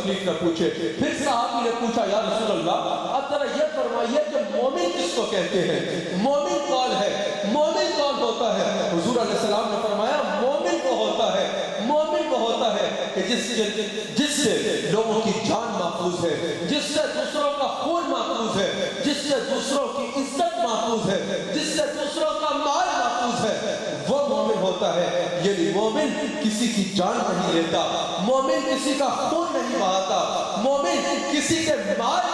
تکلیف نہ پوچھے۔ پھر صحابی نے پوچھا یا رسول اللہ اب ذرا یہ فرمائیے کہ مومن کس کو کہتے ہیں؟ مومن کون ہے؟ مومن کون ہوتا ہے؟ حضور علیہ السلام نے فرمایا مومن وہ ہوتا ہے، مومن وہ ہوتا ہے کہ جس سے لوگوں کی جان محفوظ ہے، جس سے دوسروں کا خون محفوظ ہے، جس سے دوسروں کی عزت محفوظ ہے، جس سے دوسروں کا مال محفوظ ہے، وہ مومن ہوتا ہے۔ یعنی مومن کسی کی جان نہیں لیتا، مومن کسی کا خون نہیں بہاتا، مومن کسی کے مال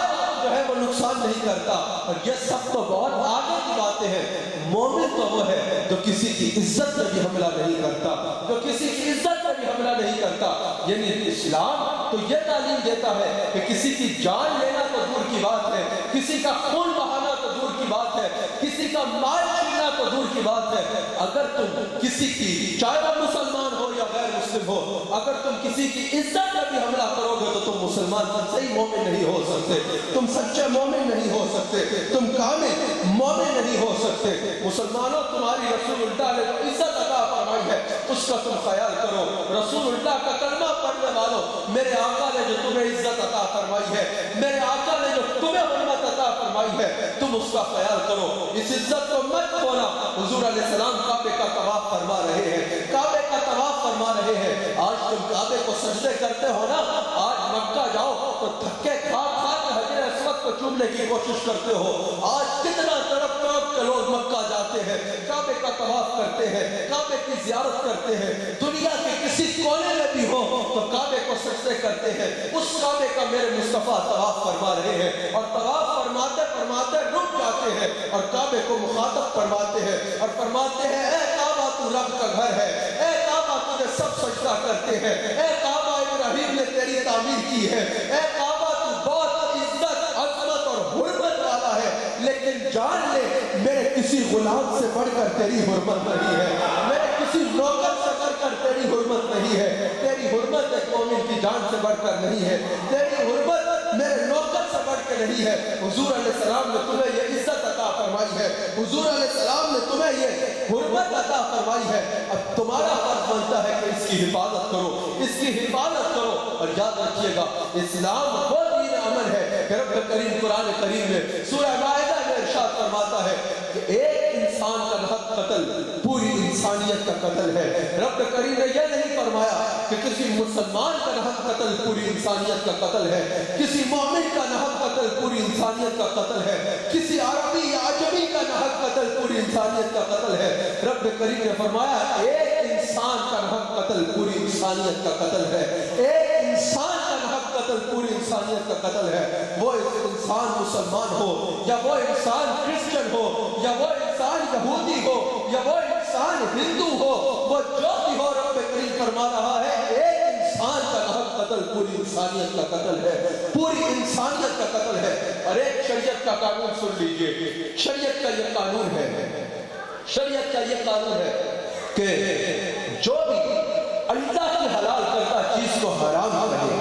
جو ہے وہ نقصان نہیں کرتا۔ اور یہ سب تو بہت آگے کی باتیں ہیں۔ مومن تو وہ ہے جو کسی کی عزت میں بھی حملہ نہیں کرتا، جو کسی کی عزت میں بھی حملہ نہیں کرتا۔ یعنی اسلام تو یہ تعلیم دیتا ہے کہ کسی کی جان لینا تو دور کی بات ہے، کسی کا خون بہانا تو دور کی بات ہے، کسی کا مال چھیننا تو دور کی بات ہے۔ اگر تم کسی کی، چاہے وہ مسلمان ہو یا غیر مسلم ہو، اگر تم کسی کی عزت میں بھی حملہ کرو گے تو تم مسلمان صحیح مومن نہیں ہو سکتے، تم سچے مومن نہیں ہو سکتے، تم کامل مومن نہیں ہو سکتے۔ مسلمانوں تمہاری رسول اللہ نے جو عزت عطا فرمائی ہے اس کا تم خیال کرو۔ رسول اللہ کا کلمہ پڑھنے والوں، میرے آقا نے جو تمہیں عزت عطا فرمائی ہے، میرے آقا نے جو تمہیں حرمت عطا فرمائی ہے، تم اس کا خیال کرو، اس عزت کو مت کھونا۔ حضور علیہ السلام کعبے کا طواف فرما رہے ہیں، کعبے کا طواف فرما رہے ہیں۔ آج تم کعبے کو سجدے کرتے ہو نا، آج مکہ جاؤ تو دھکے کھا کھا کے حجر اسود کو چومنے کی کوشش کرتے ہو۔ آج کتنا تڑپ تڑپ کے لوگ مکہ جاتے ہیں، کعبے کا طواف کرتے ہیں، کعبے کی زیارت کرتے ہیں، دنیا کے کسی کونے میں بھی ہو تو کعبے کو سجدے کرتے ہیں۔ اس کعبے کا میرے مصطفیٰ طواف فرما رہے ہیں، اور طواف فرماتے فرماتے رک جاتے ہیں اور کعبے کو مخاطب فرماتے ہیں اور فرماتے ہیں اے کعبہ تو رب کا گھر ہے، اے کعبہ تجھے سب سجدہ کرتے ہیں، اے کعبہ ابراہیم نے تیری تعمیر کی ہے، اے کعبہ تو بہت عزت عظمت اور حرمت والا ہے، لیکن جان لے میرے کسی غلام سے بڑھ کر تیری حرمت نہیں ہے، میرے کسی نوکر سے بڑھ کر تیری حرمت نہیں ہے، تیری حرمت ایک مومن کی جان سے بڑھ کر نہیں ہے، تیری حرمت میرے نوکر سے بڑھ کے نہیں ہے۔ حضور علیہ السلام نے تمہیں یہ عزت عطا فرمائی ہے، حضور علیہ السلام نے تمہیں یہ حرمت عطا فرمائی ہے، اب تمہارا فرض بنتا ہے کہ اس کی حفاظت کرو، اس کی حفاظت کرو۔ اور یاد رکھیے گا اسلام وہ دین عمل ہے کہ رب کریم قرآن کریم میں سورہ مائدہ میں ارشاد فرماتا ہے کہ ایک انسان کا ناحق قتل پوری انسانیت کا قتل ہے۔ رب کریم نے یہ نہیں فرمایا کہ کسی مسلمان کا ناحق قتل پوری انسانیت کا قتل ہے، کسی مومن کا ناحق قتل پوری انسانیت کا قتل ہے، کسی عربی یا عجمی کا ناحق قتل پوری انسانیت کا قتل ہے۔ رب کریم نے فرمایا ایک انسان کا ناحق قتل پوری انسانیت کا قتل ہے، ایک انسان کا ناحق قتل پوری انسانیت کا قتل ہے۔ وہ انسان مسلمان ہو یا وہ انسان کرسچن ہو یا وہ انسان یہودی ہو یا وہ انسان ہندو ہو، وہ جو بھی ہو، رب کریم فرما رہا ہے ایک انسان کا ناحق قتل پوری انسانیت کا قتل ہے، پوری انسانیت کا قتل ہے۔ اور ایک شریعت کا قانون سن لیجئے، شریعت کا یہ قانون ہے، شریعت کا یہ قانون ہے کہ جو بھی اللہ کی حلال کردہ چیز کو حرام کرے،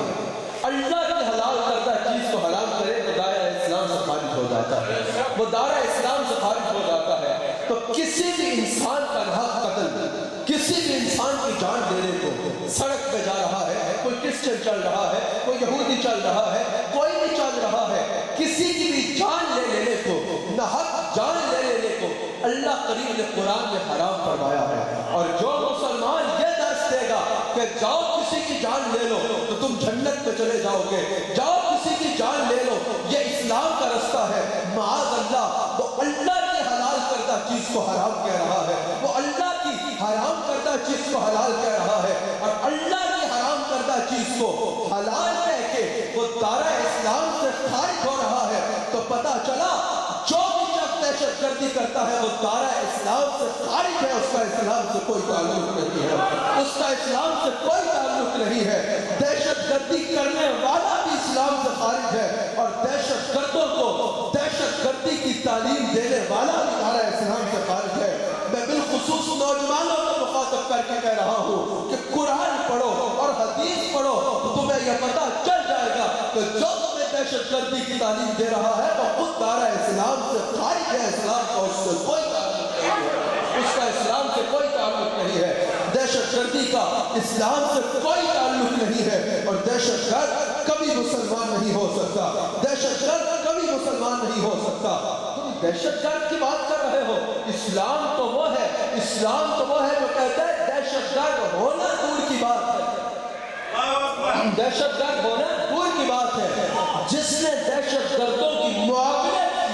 اللہ کی حلال کردہ چیز کو حرام کرے تو دائرہ اسلام سے خارج ہو جاتا ہے، وہ دائرہ اسلام سے خارج ہو جاتا ہے۔ تو کسی بھی انسان کا ناحق قتل، کسی بھی انسان کی جان دینے کو سڑک پہ جا رہا ہے، کوئی کرسچن چل رہا ہے، کوئی یہودی چل رہا ہے، کوئی بھی چل رہا ہے، کسی کی بھی جان لے لینے کو، ناحق جان لے لینے کو اللہ کریم نے قرآن میں حرام فرمایا ہے۔ اور جو مسلمان یہ درس دے گا کہ جاؤ کسی کی جان لے لو تو تم جنت میں چلے جاؤ گے، جاؤ کسی کی جان لے لو، یہ اسلام کا رستہ ہے، معاذ اللہ، وہ اللہ کی حلال کردہ چیز کو حرام کہہ رہا ہے، وہ اللہ کی حرام کردہ چیز کو حلال کہہ رہا ہے، اور اللہ کی حرام کردہ چیز کو حلال کہہ کے وہ دائرہ اسلام سے خارج ہو رہا ہے۔ تو پتہ چلا جو بھی شخص دہشت گردی کرتا ہے وہ دائرہ اسلام سے خارج ہے، اس کا اسلام سے کوئی تعلق نہیں ہے، اس کا اسلام سے کوئی تعلق نہیں ہے۔ دہشت گردی کرنے والا بھی اسلام سے خارج ہے، اور دہشت گردوں کو دہشت گردی کی تعلیم دینے والا بھی دائرہ اسلام سے خارج ہے۔ میں بالخصوص نوجوانوں کو مخاطب کر کے کہہ رہا ہوں کہ قرآن پڑھو اور حدیث پڑھو تو تمہیں یہ پتہ چل جائے گا کہ جو تمہیں دہشت گردی کی تعلیم دے رہا ہے وہ خود دائرہ اسلام سے خارج ہے، اسلام کا اس سے کوئی تعلق نہیں ہے، اس کا اسلام سے کوئی تعلق نہیں ہے، دہشت گردی کا اسلام سے کوئی تعلق نہیں ہے۔ اور دہشت گرد کبھی سکتا، دہشت گرد کبھی مسلمان نہیں ہو سکتا۔ تم دہشت گرد کی بات کر رہے ہو، اسلام تو وہ ہے، اسلام تو وہ ہے جو کہتا ہے دہشت گرد ہونا دور کی بات ہے، دہشت گرد ہونا دور کی بات ہے، جس نے دہشت گردوں کی معاونت کی،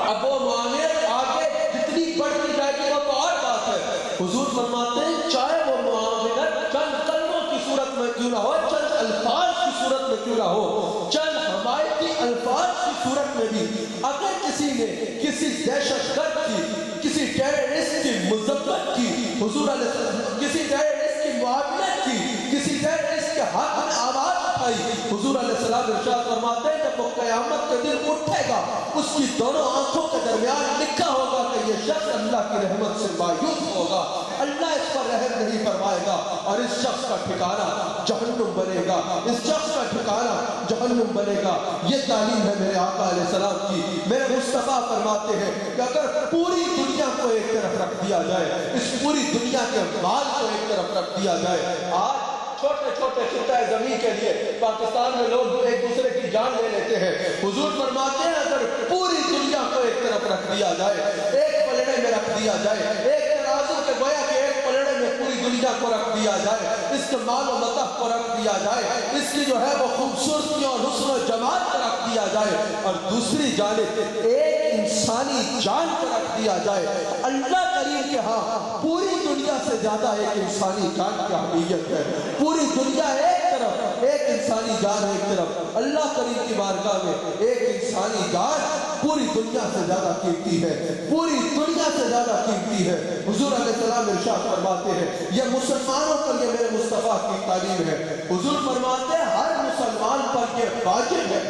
اب وہ معاونت آگے جتنی بڑھتی جائے گی وہ تو اور بات ہے۔ حضور فرماتے ہیں چاہے وہ معاونت چند کلموں کی صورت میں کیوں نہ ہو، چند الفاظ کی صورت میں کیوں نہ ہو، چند حمایتی الفاظ کی صورت میں بھی، اگر کسی نے کسی دہشت گرد کی، کسی ٹیررسٹ کی مذمت کی، حضور علیہ السلام کسی ٹیررسٹ کی معاونت کی، کسی ٹیررسٹ کے حق میں آواز اٹھائی، حضور علیہ السلام ارشاد فرماتے ہیں جب وہ قیامت کے دن اٹھے گا، اس کی دونوں آنکھوں کے درمیان لکھا ہوگا کہ یہ شخص اللہ کی رحمت سے مایوس ہوگا، اللہ اس پر رحم نہیں فرمائے گا، اور اس شخص کا ٹھکانہ جہنم بنے گا، اس شخص کا ٹھکانہ جہنم بنے گا۔ یہ تعلیم ہے میرے آقا علیہ السلام کی۔ میرے مصطفیٰ فرماتے ہیں کہ اگر پوری دنیا کو ایک طرف رکھ دیا جائے، اس پوری دنیا کے مال کو ایک طرف رکھ دیا جائے، آج چھوٹے چھوٹے خطۂ زمین کے لیے پاکستان میں لوگ ایک دوسرے کی جان لے لیتے ہیں، حضور فرماتے ہیں اگر پوری دنیا کو ایک طرف رکھ دیا جائے، ایک پلڑے میں رکھ دیا جائے، ایک ترازو کے گویا کہ ایک پلڑے میں پوری دنیا کو رکھ دیا جائے، اس کے مال و متاع کو رکھ دیا جائے، اس کی جو ہے وہ خوبصورتی اور حسن و جمال کو رکھ دیا جائے، اور دوسری جانب ایک انسانی جان کو رکھ دیا جائے، اللہ کریم کے ہاں پوری دنیا سے زیادہ ایک انسانی جان کی اہمیت ہے۔ پوری دنیا ایک طرف، ایک انسانی جان ایک طرف، اللہ کریم کی بارگاہ میں ایک انسانی جان پوری دنیا سے زیادہ قیمتی ہے، پوری دنیا سے زیادہ قیمتی ہے۔ حضور علیہ السلام ارشاد فرماتے ہیں یہ مسلمانوں پر یہ میرے مصطفیٰ کی تعلیم ہے، حضور فرماتے ہیں ہر مسلمان پر یہ واجب ہے،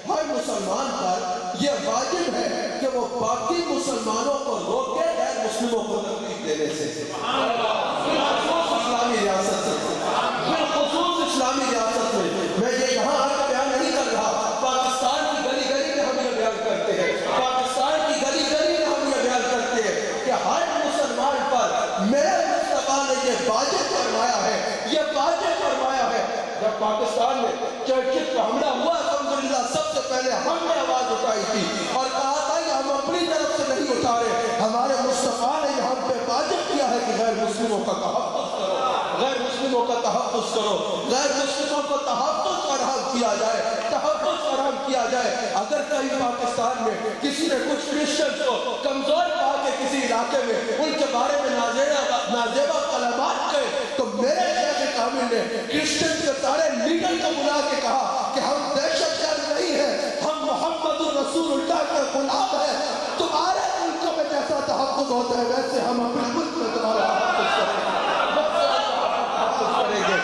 ہر مسلمان پر یہ واجب ہے کہ وہ باقی مسلمانوں کو روکے غیر مسلموں کو تکلیف دینے سے، بالخصوص اسلامی ریاست سے، بالخصوص اسلامی ریاست میں۔ میں یہ یہاں آج بیان نہیں کر رہا، پاکستان کی گلی گلی میں ہم یہ بیان کرتے ہیں، پاکستان کی گلی گلی میں ہم یہ بیان کرتے ہیں کہ ہر مسلمان پر میرے مصطفیٰ نے یہ واجب فرمایا ہے، یہ واجب فرمایا ہے۔ جب پاکستان میں چرچز کا حملہ ہوا الحمدللہ سب سے پہلے ہم نے آواز اٹھائی تھی اور کہا تھا کہ ہم اپنی طرف سے نہیں اٹھا رہے، ہمارے مصطفیٰ نے ہم پہ واجب کیا ہے کہ غیر مسلموں کا تحفظ کرو، غیر مسلموں کا تحفظ کرو، غیر مسلموں کو تحفظ فراہم کیا جائے، تحفظ فراہم کیا جائے۔ اگر کہیں پاکستان میں کسی نے کچھ کرسچنز کو کمزور پا کے کسی علاقے میں ان کے بارے میں نازیبہ کلمات کہے تو میرے شیخ کامل نے کرسچن کے سارے لیڈر کو بلا کے کہا کہ ہم دہشت گرد نہیں ہیں، ہم محمد الرسول اللہ کے غلام ہیں، تمہارے ملک میں جیسا تحفظ ہوتا ہے ویسے ہم اپنے ملک میں تمہارا تحفظ کریں گے،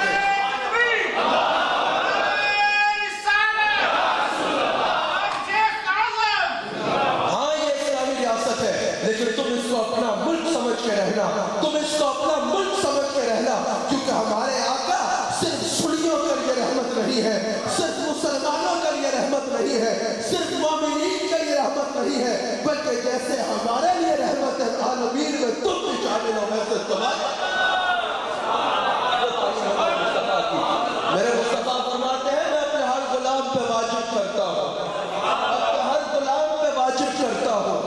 ہاں یہ اسلامی ریاست ہے، لیکن تم اس کو اپنا ملک سمجھ کے رہنا، تم اس کو اپنا ملک سمجھ کے رہنا، کیونکہ ہمارے آقا صرف سنیوں کے لیے رحمت نہیں ہے، صرف مسلمانوں کے لیے رحمت نہیں ہے، صرف مومنین کے لیے رحمت نہیں ہے، بلکہ جیسے ہمارے لیے رحمت ہے عالمین میں تم بھی شامل ہو، ویسے تمہارے میرے مصطفیٰ فرماتے ہیں میں اپنے ہر غلام پہ واجب کرتا ہوں، اپنے ہر غلام پہ واجب کرتا ہوں،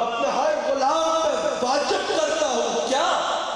اپنے ہر غلام پہ واجب کرتا ہوں، کیا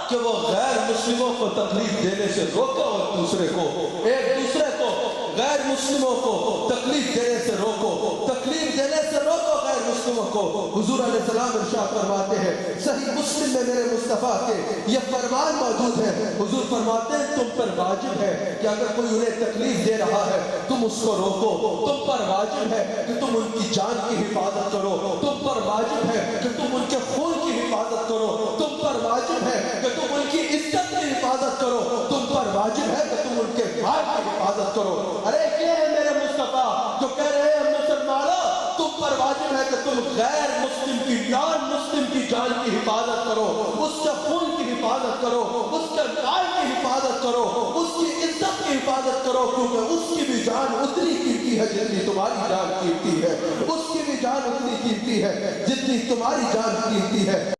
کہ وہ غیر مسلموں کو تکلیف دینے سے روکو، اور دوسرے کو ایک دوسرے کو غیر مسلموں کو تکلیف دینے سے روکو، تکلیف دینے سے روکو غیر مسلموں کو۔ حضور علیہ السلام ارشاد فرماتے ہیں صحیح مسلم میں میرے مصطفیٰ کے یہ فرمان موجود ہے، حضور فرماتے ہیں تم پر واجب ہے کہ اگر کوئی انہیں تکلیف دے رہا ہے تم اس کو روکو، تم پر واجب ہے کہ تم ان کی جان کی حفاظت کرو، تم پر واجب ہے کہ تم ان کے خون کی حفاظت کرو، تم پر واجب ہے کہ تم ان کی عزت کی حفاظت کرو، تم پر واجب ہے کہ تم ان کے مال کی حفاظت کرو۔ ارے یہ ہے میرے مصطفیٰ جو کہہ رہے ہیں مسلمانوں تم پر واجب ہے کہ تم غیر مسلم کی نان مسلم کی جان کی حفاظت کرو، اس کے خون کی حفاظت کرو، اس کے مال کی حفاظت کرو، اس کی عزت کی حفاظت کرو، کیونکہ اس کی بھی جان اتنی قیمتی ہے جتنی تمہاری جان قیمتی ہے، اس کی بھی جان اتنی قیمتی ہے جتنی تمہاری جان قیمتی ہے۔